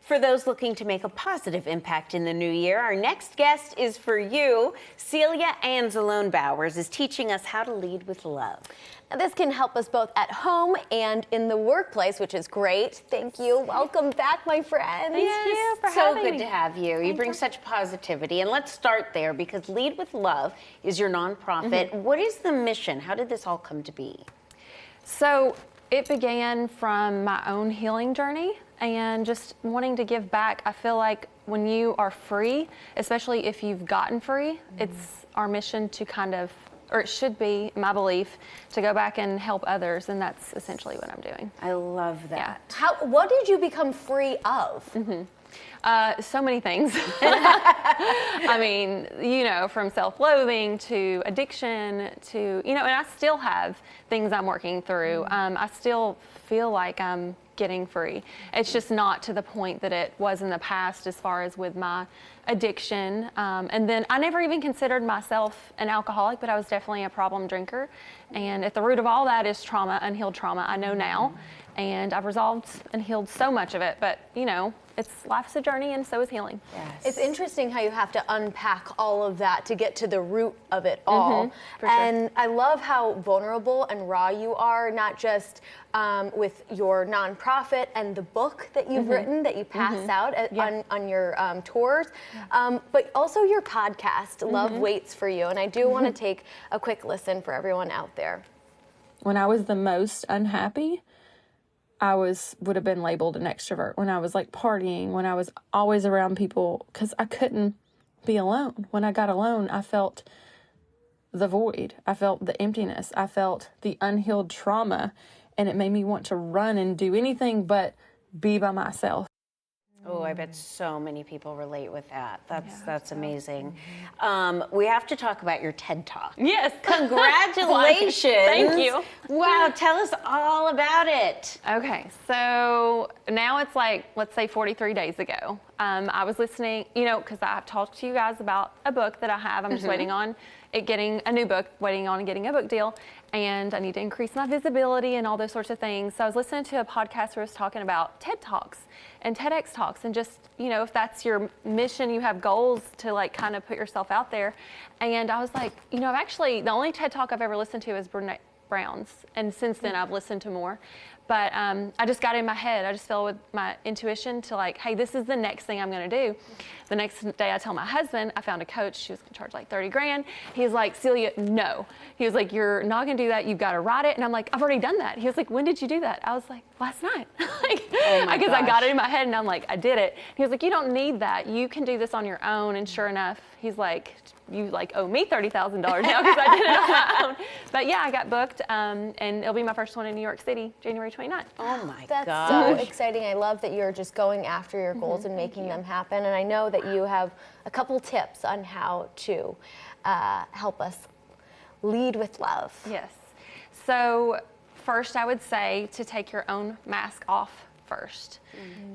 For those looking to make a positive impact in the new year, our next guest is for you. Celia Anzalone Bowers is teaching us how to lead with love. Now, this can help us both at home and in the workplace, which is great. Thank you. Welcome back, my friends. Thank you for having me. So good to have you. You bring you. such positivity. And let's start there, because Lead with Love is your nonprofit. What is the mission? How did this all come to be? So it began from my own healing journey and just wanting to give back. I feel like when you are free, especially if you've gotten free, it's our mission to kind of, or it should be, my belief, to go back and help others, and that's essentially what I'm doing. I love that. Yeah. What did you become free of? So many things. I mean, you know, from self-loathing to addiction to, you know, and I still have things I'm working through. I still feel like I'm getting free. It's just not to the point that it was in the past as far as with my addiction. And then I never even considered myself an alcoholic, but I was definitely a problem drinker. And at the root of all that is trauma, unhealed trauma. I know now. And I've resolved and healed so much of it, but you know, life's a journey, and so is healing. Yes. It's interesting how you have to unpack all of that to get to the root of it all. For and sure. I love how vulnerable and raw you are, not just with your nonprofit and the book that you've written that you pass out on your tours, but also your podcast, Love Waits For You. And I do want to take a quick listen for everyone out there. When I was the most unhappy, I would have been labeled an extrovert. When I was like partying, when I was always around people, because I couldn't be alone. When I got alone, I felt the void. I felt the emptiness. I felt the unhealed trauma, and it made me want to run and do anything but be by myself. Oh, I bet so many people relate with that. That's amazing. We have to talk about your TED Talk. Yes. Congratulations. Thank you. Wow, tell us all about it. Okay, so now it's like, let's say 43 days ago. I was listening, you know, because I've talked to you guys about a book that I have. I'm just waiting on it getting a new book, waiting on getting a book deal, and I need to increase my visibility and all those sorts of things. So I was listening to a podcast where it was talking about TED Talks and TEDx Talks, and just, you know, if that's your mission, you have goals to like kind of put yourself out there. And I was like, you know, the only TED Talk I've ever listened to is Brene Brown's, and since then I've listened to more. But I just got in my head. I just fell with my intuition to like, hey, this is the next thing I'm going to do. The next day I tell my husband, I found a coach. She was going to charge like 30 grand. He's like, Celia, no. He was like, you're not going to do that. You've got to write it. And I'm like, I've already done that. He was like, when did you do that? I was like, last night. Because I got it in my head and I'm like, I did it. He was like, you don't need that. You can do this on your own. And sure enough, he's like, you like owe me $30,000 now because I did it on my own. But yeah, I got booked, and it'll be my first one in New York City, January 29th. Oh my gosh. That's so exciting. I love that you're just going after your goals and making them happen. And I know that you have a couple tips on how to help us lead with love. Yes. So first, I would say to take your own mask off first.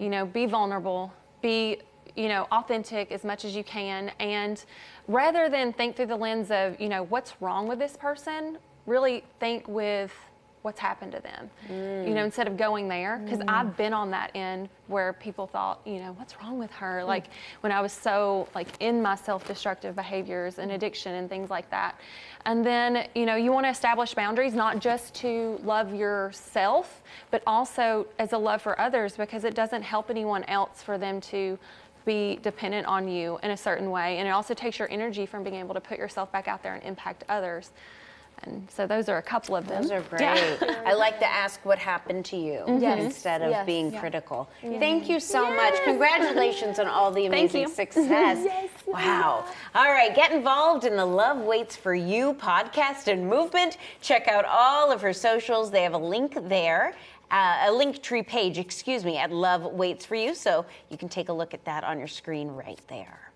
You know, be vulnerable, be, you know, authentic as much as you can, and rather than think through the lens of, you know, what's wrong with this person, really think with what's happened to them, you know, instead of going there, because I've been on that end where people thought, you know, what's wrong with her? Like when I was so like in my self-destructive behaviors and addiction and things like that. And then, you know, you want to establish boundaries, not just to love yourself, but also as a love for others, because it doesn't help anyone else for them to be dependent on you in a certain way. And it also takes your energy from being able to put yourself back out there and impact others. And so those are a couple of them. Those are great. I like to ask what happened to you instead of being critical. Thank you so much. Congratulations on all the amazing success. Wow. All right, get involved in the Love Waits For You podcast and movement. Check out all of her socials. They have a link there. A Linktree page, at Love Waits For You, so you can take a look at that on your screen right there.